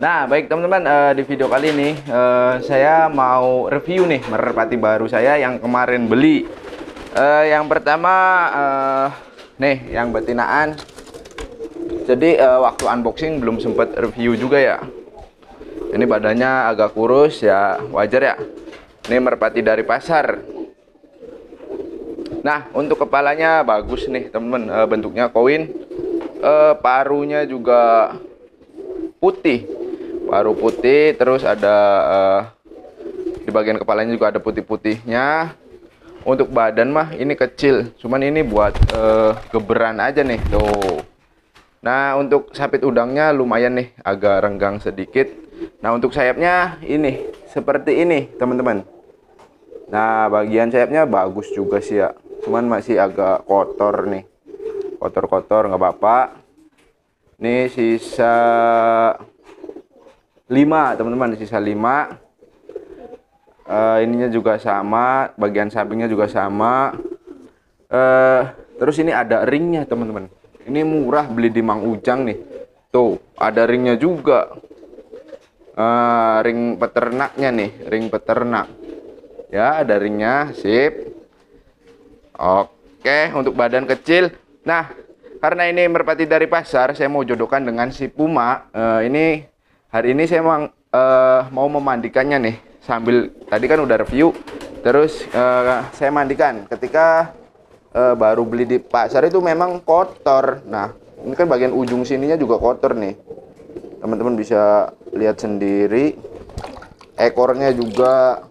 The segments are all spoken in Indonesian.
Nah, baik teman-teman, di video kali ini saya mau review nih merpati baru saya yang kemarin beli. Yang pertama nih, yang betinaan. Jadi waktu unboxing belum sempat review juga ya. Ini badannya agak kurus ya, wajar ya. Ini merpati dari pasar. Nah, untuk kepalanya bagus nih teman-teman, bentuknya koin. Parunya juga putih, paru putih, terus ada di bagian kepalanya juga ada putih-putihnya. Untuk badan mah ini kecil, cuman ini buat geberan aja nih tuh. Nah, untuk sapit udangnya lumayan nih, agak renggang sedikit. Nah, untuk sayapnya ini seperti ini teman-teman. Nah, bagian sayapnya bagus juga sih ya, cuman masih agak kotor nih, kotor-kotor nggak apa-apa. Ini sisa 5 teman-teman, sisa 5. Ininya juga sama, bagian sampingnya juga sama. Terus ini ada ringnya teman-teman. Ini murah, beli di Mang Ujang nih. Tuh, ada ringnya juga. Ring peternaknya nih, ring peternak. Ya, ada ringnya, sip. Oke, untuk badan kecil. Nah, karena ini merpati dari pasar, saya mau jodohkan dengan si Puma. Ini hari ini saya mau memandikannya nih. Sambil tadi kan udah review, terus saya mandikan. Ketika baru beli di pasar itu memang kotor. Nah, ini kan bagian ujung sininya juga kotor nih. Teman-teman bisa lihat sendiri. Ekornya juga.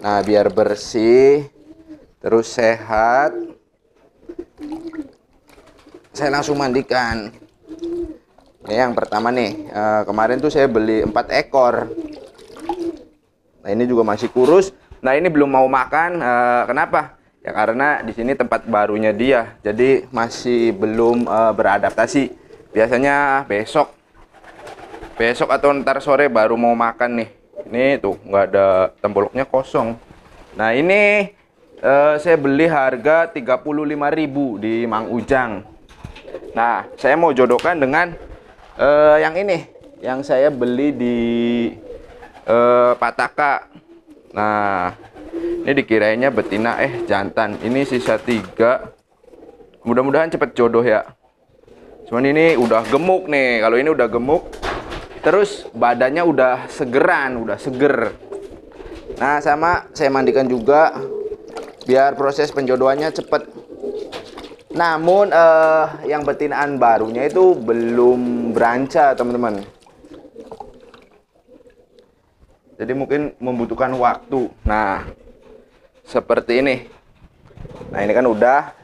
Nah, biar bersih, terus sehat, saya langsung mandikan. Ini yang pertama nih, kemarin tuh saya beli 4 ekor. Nah, ini juga masih kurus. Nah, ini belum mau makan. Kenapa? Ya karena di sini tempat barunya dia, jadi masih belum beradaptasi. Biasanya besok atau ntar sore baru mau makan nih. Ini tuh nggak ada, temboloknya kosong. Nah, ini saya beli harga 35.000 di Mang Ujang. Nah, saya mau jodohkan dengan yang ini, yang saya beli di Pataka. Nah, ini dikirainnya betina, jantan. Ini sisa 3. Mudah-mudahan cepet jodoh ya. Cuman ini udah gemuk nih. Kalau ini udah gemuk, terus badannya udah segeran, udah seger. Nah, sama saya mandikan juga biar proses penjodohannya cepet. Namun yang betinaan barunya itu belum beranca teman-teman. Jadi mungkin membutuhkan waktu. Nah, seperti ini. Nah, ini kan udah.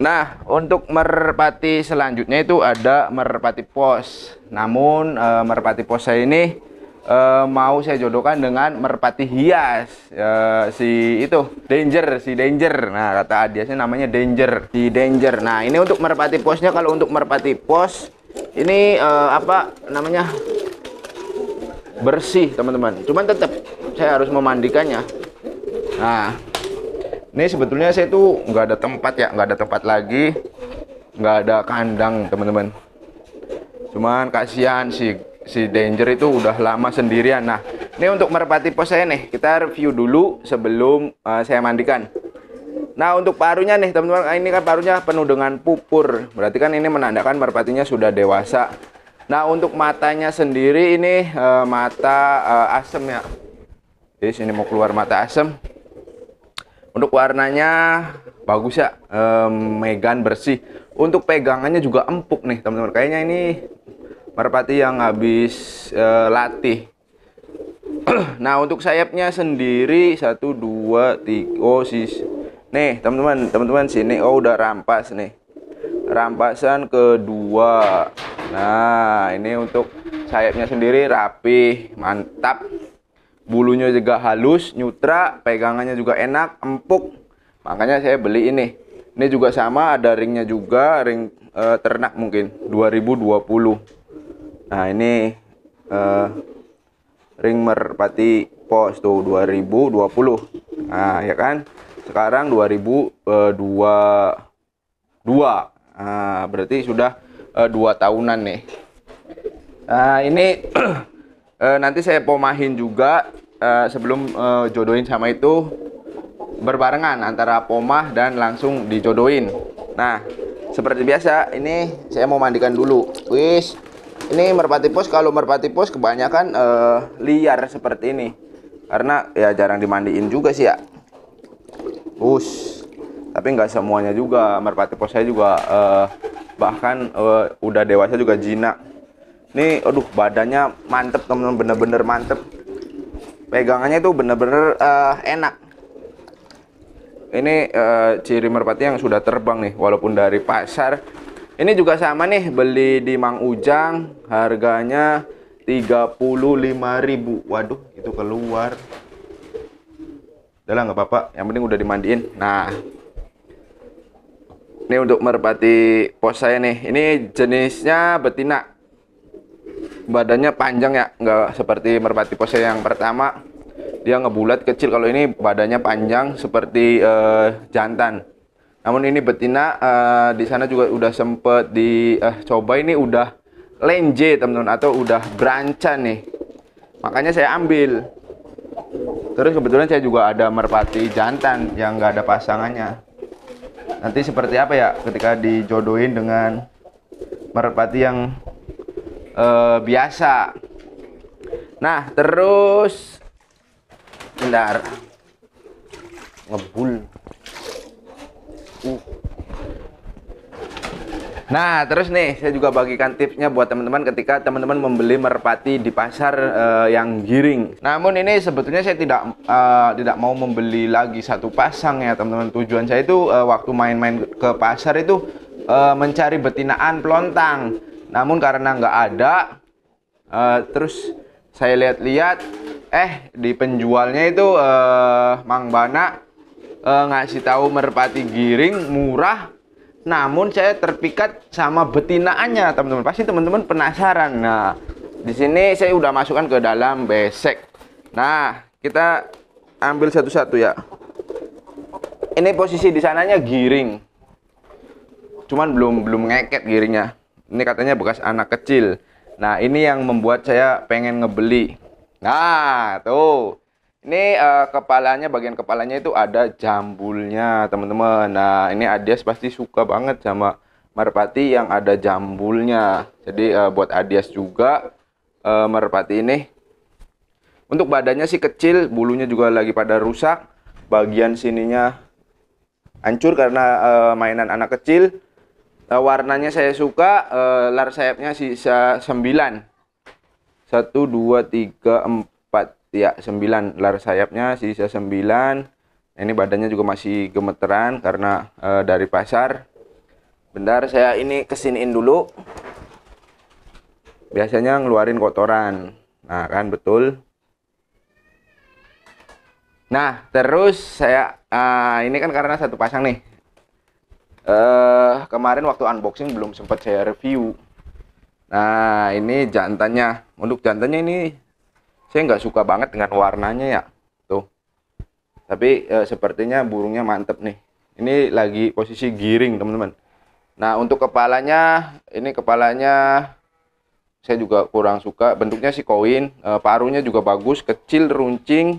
Nah, untuk merpati selanjutnya itu ada merpati pos. Namun merpati pos saya ini mau saya jodohkan dengan merpati hias, si Danger. Nah, kata Adiasnya namanya Danger, si Danger. Nah, ini untuk merpati posnya. Kalau untuk merpati pos ini apa namanya, bersih teman-teman, cuman tetap saya harus memandikannya. Nah, ini sebetulnya saya tuh nggak ada tempat ya, nggak ada tempat lagi, nggak ada kandang teman-teman. Cuman kasihan si Danger itu udah lama sendirian. Nah, ini untuk merpati pos saya nih, kita review dulu sebelum saya mandikan. Nah, untuk parunya nih teman-teman, ini kan parunya penuh dengan pupur, berarti kan ini menandakan merpatinya sudah dewasa. Nah, untuk matanya sendiri ini mata asem ya. Jadi sini mau keluar mata asem. Untuk warnanya bagus ya, megan bersih. Untuk pegangannya juga empuk nih teman-teman. Kayaknya ini merpati yang habis latih. Nah, untuk sayapnya sendiri 1, 2, 3. Oh, nih teman-teman sini. Oh, udah rampas nih. Rampasan kedua. Nah, ini untuk sayapnya sendiri rapi, mantap. Bulunya juga halus, nyutra, pegangannya juga enak, empuk. Makanya saya beli ini. Ini juga sama, ada ringnya juga, ring ternak mungkin 2020. Nah, ini ring merpati pos tuh 2020. Nah, ya kan? Sekarang 2022. Nah, berarti sudah 2 tahunan nih. Nah, ini nanti saya pomahin juga sebelum jodohin sama itu, berbarengan antara pomah dan langsung dijodohin. Nah, seperti biasa ini saya mau mandikan dulu. Wis, ini merpati pos, kalau merpati pos kebanyakan liar seperti ini. Karena ya jarang dimandiin juga sih ya. Tapi nggak semuanya juga. Merpati pos saya juga bahkan udah dewasa juga jinak. Nih, aduh, badannya mantep teman-teman, bener-bener mantep. Pegangannya itu bener-bener enak. Ini ciri merpati yang sudah terbang nih, walaupun dari pasar. Ini juga sama nih, beli di Mang Ujang, harganya 35.000. Waduh, itu keluar. Udah lah, nggak apa-apa, yang penting udah dimandiin. Nah, ini untuk merpati pos saya nih. Ini jenisnya betina. Badannya panjang ya, nggak seperti merpati pos saya yang pertama. Dia ngebulat kecil. Kalau ini badannya panjang seperti jantan. Namun ini betina. Di sana juga udah sempet coba, ini udah lenje teman-teman, atau udah berancan nih. Makanya saya ambil. Terus kebetulan saya juga ada merpati jantan yang nggak ada pasangannya. Nanti seperti apa ya ketika dijodohin dengan merpati yang biasa. Nah, terus bentar, ngebul. Nah, terus nih saya juga bagikan tipsnya buat teman-teman ketika teman-teman membeli merpati di pasar yang giring. Namun ini sebetulnya saya tidak mau membeli lagi satu pasang ya teman-teman. Tujuan saya itu waktu main-main ke pasar itu mencari betinaan pelontang. Namun karena nggak ada, terus saya lihat-lihat, di penjualnya itu Mang Bana ngasih tahu merpati giring murah. Namun saya terpikat sama betinaannya teman-teman. Pasti teman-teman penasaran. Nah, di sini saya udah masukkan ke dalam besek. Nah, kita ambil satu-satu ya. Ini posisi di sananya giring. Cuman belum ngeket giringnya. Ini katanya bekas anak kecil. Nah, ini yang membuat saya pengen ngebeli. Nah, tuh. Ini kepalanya, bagian kepalanya itu ada jambulnya, teman-teman. Nah, ini Adyas pasti suka banget sama merpati yang ada jambulnya. Jadi buat Adyas juga merpati ini. Untuk badannya sih kecil, bulunya juga lagi pada rusak. Bagian sininya hancur karena mainan anak kecil. Warnanya saya suka, lar sayapnya sisa 9. 1, 2, 3, 4. Ya, 9 lar sayapnya sisa 9. Ini badannya juga masih gemeteran karena dari pasar. Bentar, saya ini kesiniin dulu. Biasanya ngeluarin kotoran. Nah, kan betul. Nah, terus saya ini kan karena satu pasang nih. Kemarin waktu unboxing belum sempat saya review. Nah, ini jantannya. Untuk jantannya ini saya nggak suka banget dengan warnanya ya. Tuh. Tapi sepertinya burungnya mantep nih. Ini lagi posisi giring, teman-teman. Nah, untuk kepalanya, ini kepalanya saya juga kurang suka. Bentuknya sih koin. Paruhnya juga bagus, kecil, runcing.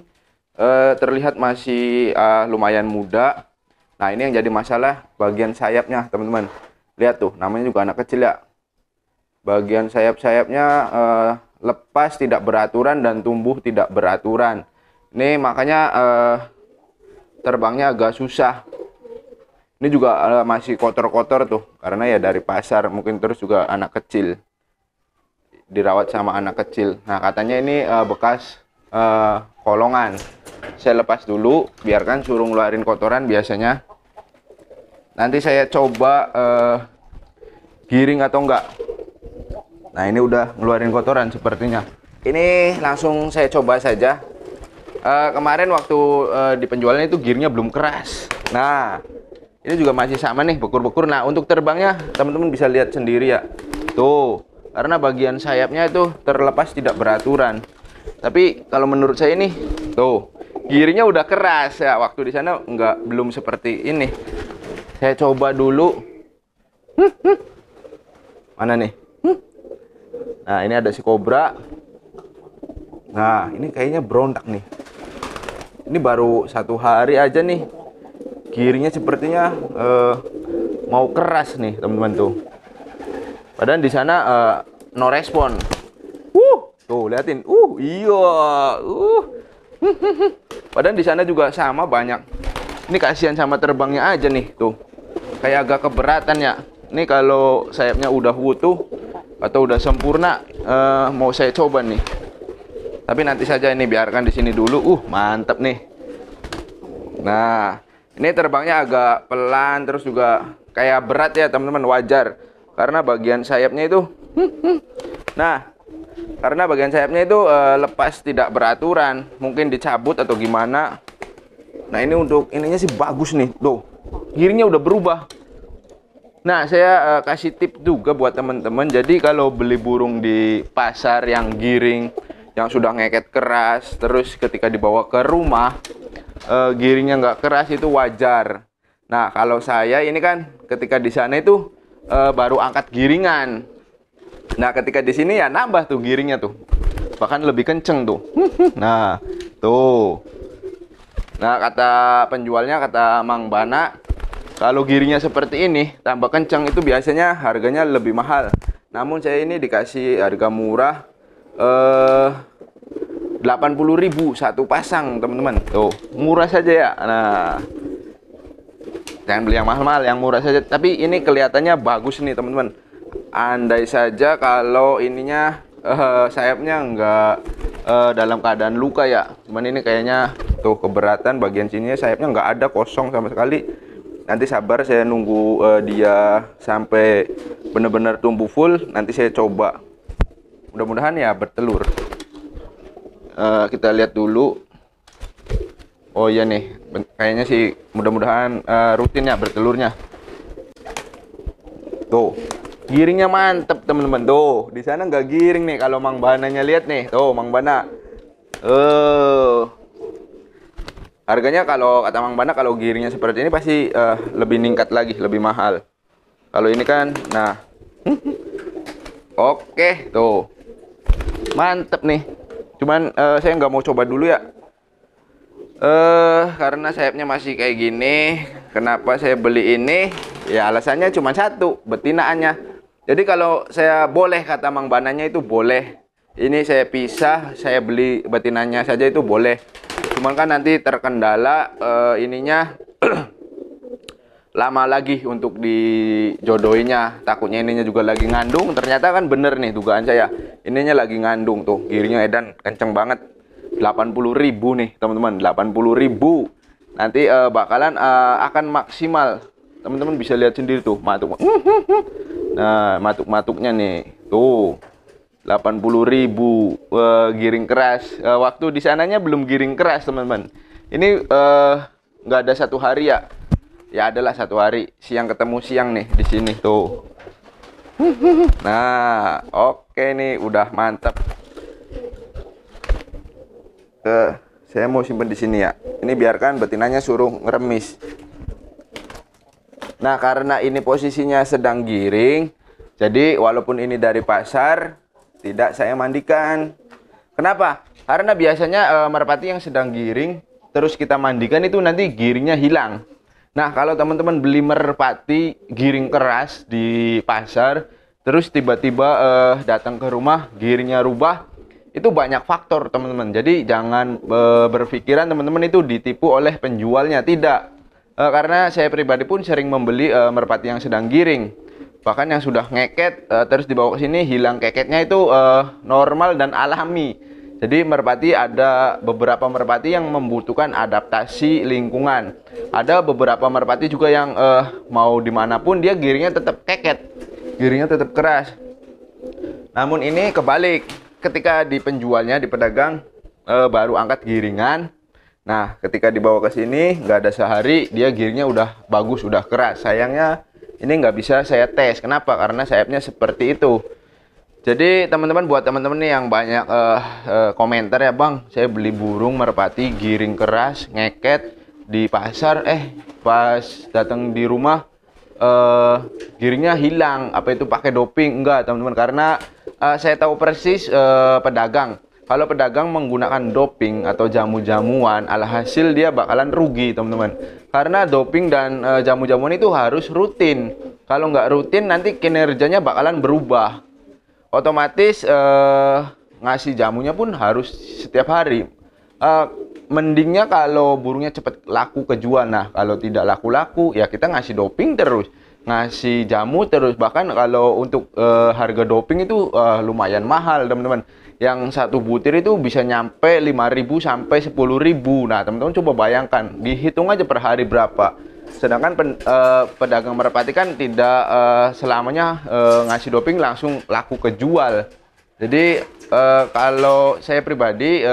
Terlihat masih lumayan muda. Nah, ini yang jadi masalah bagian sayapnya, teman-teman. Lihat tuh, namanya juga anak kecil ya. Bagian sayap-sayapnya lepas tidak beraturan dan tumbuh tidak beraturan. Ini makanya terbangnya agak susah. Ini juga masih kotor-kotor tuh, karena ya dari pasar, mungkin terus juga anak kecil. Dirawat sama anak kecil. Nah, katanya ini bekas kolongan. Saya lepas dulu, biarkan suruh ngeluarin kotoran biasanya. Nanti saya coba giring atau enggak. Nah, ini udah ngeluarin kotoran sepertinya. Ini langsung saya coba saja. Kemarin waktu di penjualan itu giringnya belum keras. Nah, ini juga masih sama nih, bekur-bekur. Nah, untuk terbangnya teman-teman bisa lihat sendiri ya. Tuh, karena bagian sayapnya itu terlepas tidak beraturan. Tapi kalau menurut saya ini, tuh, giringnya udah keras ya. Waktu di sana belum seperti ini. Saya coba dulu. Mana nih? Nah, ini ada si kobra. Nah, ini kayaknya berontak nih. Ini baru 1 hari aja nih. Giringnya sepertinya mau keras nih, teman-teman tuh. Padahal di sana no respon. Tuh, liatin. Iya. Padahal di sana juga sama banyak. Ini kasihan sama terbangnya aja nih, tuh. Kayak agak keberatan ya. Ini kalau sayapnya udah utuh atau udah sempurna, mau saya coba nih. Tapi nanti saja, ini biarkan di sini dulu. Mantap nih. Nah, ini terbangnya agak pelan, terus juga kayak berat ya teman-teman, wajar. Karena bagian sayapnya itu, nah, karena bagian sayapnya itu lepas tidak beraturan, mungkin dicabut atau gimana. Nah, ini untuk ininya sih bagus nih, tuh. Giringnya udah berubah. Nah, saya kasih tip juga buat teman-teman. Jadi kalau beli burung di pasar yang giring, yang sudah ngeket keras, terus ketika dibawa ke rumah, giringnya nggak keras, itu wajar. Nah, kalau saya ini kan ketika di sana itu baru angkat giringan. Nah, ketika di sini ya nambah tuh giringnya tuh. Bahkan lebih kenceng tuh. Nah, tuh. Nah, kata penjualnya, kata Mang Bana, kalau giringnya seperti ini, tambah kenceng, itu biasanya harganya lebih mahal. Namun saya ini dikasih harga murah, 80.000 satu pasang, teman-teman. Tuh, murah saja ya. Nah, jangan beli yang mahal-mahal, yang murah saja. Tapi ini kelihatannya bagus nih, teman-teman. Andai saja kalau ininya sayapnya nggak dalam keadaan luka ya. Cuman ini kayaknya tuh keberatan, bagian sininya sayapnya nggak ada, kosong sama sekali. Nanti sabar, saya nunggu dia sampai benar-benar tumbuh full. Nanti saya coba. Mudah-mudahan ya bertelur. Kita lihat dulu. Oh iya nih, kayaknya sih mudah-mudahan rutin ya bertelurnya. Tuh, giringnya mantep teman-teman. Tuh, di sana nggak giring nih. Kalau Mang Bananya lihat nih, tuh Mang Bana. Harganya kalau kata Mang Bana, kalau giringnya seperti ini pasti lebih ningkat lagi, lebih mahal. Kalau ini kan, nah, oke, tuh, mantep nih. Cuman saya nggak mau coba dulu ya. Karena sayapnya masih kayak gini. Kenapa saya beli ini? Ya alasannya cuma satu, betinaannya. Jadi kalau saya boleh, kata Mang Bananya itu boleh. Ini saya pisah, saya beli betinanya saja itu boleh. Cuman kan nanti terkendala ininya lama lagi untuk dijodohinya. Takutnya ininya juga lagi ngandung. Ternyata kan bener nih dugaan saya. Ininya lagi ngandung tuh. Giringnya edan kenceng banget. 80.000 nih teman-teman. 80.000. Nanti bakalan akan maksimal. Teman-teman bisa lihat sendiri tuh matuk. Nah, matuk-matuknya nih. Tuh. 80.000 giring keras. Waktu di sananya belum giring keras, teman-teman. Ini nggak ada 1 hari ya. Ya adalah 1 hari. Siang ketemu siang nih di sini tuh. Nah, oke nih, udah mantap. Saya mau simpen di sini ya. Ini biarkan betinanya suruh ngeremis. Nah, karena ini posisinya sedang giring, jadi walaupun ini dari pasar, tidak saya mandikan. Kenapa? Karena biasanya merpati yang sedang giring terus kita mandikan itu nanti giringnya hilang. Nah, kalau teman-teman beli merpati giring keras di pasar terus tiba-tiba datang ke rumah giringnya rubah, itu banyak faktor, teman-teman. Jadi jangan berpikiran teman-teman itu ditipu oleh penjualnya. Tidak. Karena saya pribadi pun sering membeli merpati yang sedang giring. Bahkan yang sudah ngeket terus dibawa ke sini hilang keketnya itu normal dan alami. Jadi merpati, ada beberapa merpati yang membutuhkan adaptasi lingkungan. Ada beberapa merpati juga yang mau dimanapun dia giringnya tetap keket, giringnya tetap keras. Namun ini kebalik, ketika di penjualnya, di pedagang baru angkat giringan. Nah, ketika dibawa ke sini nggak ada sehari dia giringnya udah bagus, udah keras. Sayangnya ini nggak bisa saya tes. Kenapa? Karena sayapnya seperti itu. Jadi teman-teman, buat teman-teman nih yang banyak komentar ya, Bang, saya beli burung merpati giring keras, ngeket di pasar, pas datang di rumah giringnya hilang. Apa itu pakai doping? Enggak, teman-teman, karena saya tahu persis pedagang. Kalau pedagang menggunakan doping atau jamu-jamuan, alhasil dia bakalan rugi, teman-teman. Karena doping dan jamu-jamuan itu harus rutin. Kalau nggak rutin, nanti kinerjanya bakalan berubah. Otomatis ngasih jamunya pun harus setiap hari. Mendingnya kalau burungnya cepat laku kejual. Nah, kalau tidak laku-laku, ya kita ngasih doping terus, ngasih jamu terus. Bahkan kalau untuk harga doping itu lumayan mahal, teman-teman. Yang satu butir itu bisa nyampe 5.000 sampai 10.000. Nah, teman-teman coba bayangkan, dihitung aja per hari berapa. Sedangkan pedagang merpati kan tidak selamanya ngasih doping langsung laku kejual. Jadi kalau saya pribadi,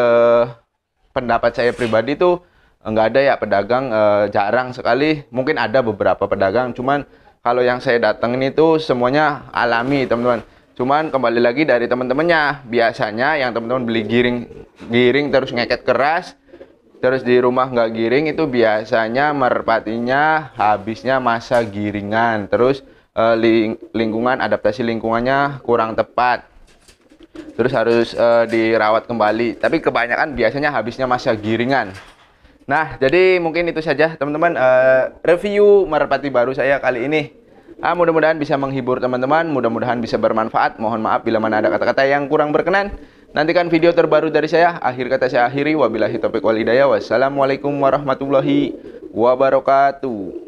pendapat saya pribadi tuh nggak ada ya pedagang, jarang sekali. Mungkin ada beberapa pedagang, cuman kalau yang saya datengin itu semuanya alami, teman-teman. Cuman kembali lagi dari teman-temannya. Biasanya yang teman-teman beli giring terus ngeket keras, terus di rumah nggak giring, itu biasanya merpatinya habisnya masa giringan. Terus lingkungan, adaptasi lingkungannya kurang tepat. Terus harus dirawat kembali. Tapi kebanyakan biasanya habisnya masa giringan. Nah, jadi mungkin itu saja, teman-teman, review merpati baru saya kali ini. Mudah-mudahan bisa menghibur teman-teman, mudah-mudahan bisa bermanfaat. Mohon maaf bila mana ada kata-kata yang kurang berkenan. Nantikan video terbaru dari saya. Akhir kata saya akhiri. Wabillahi taufiq wal hidayah. Wassalamualaikum warahmatullahi wabarakatuh.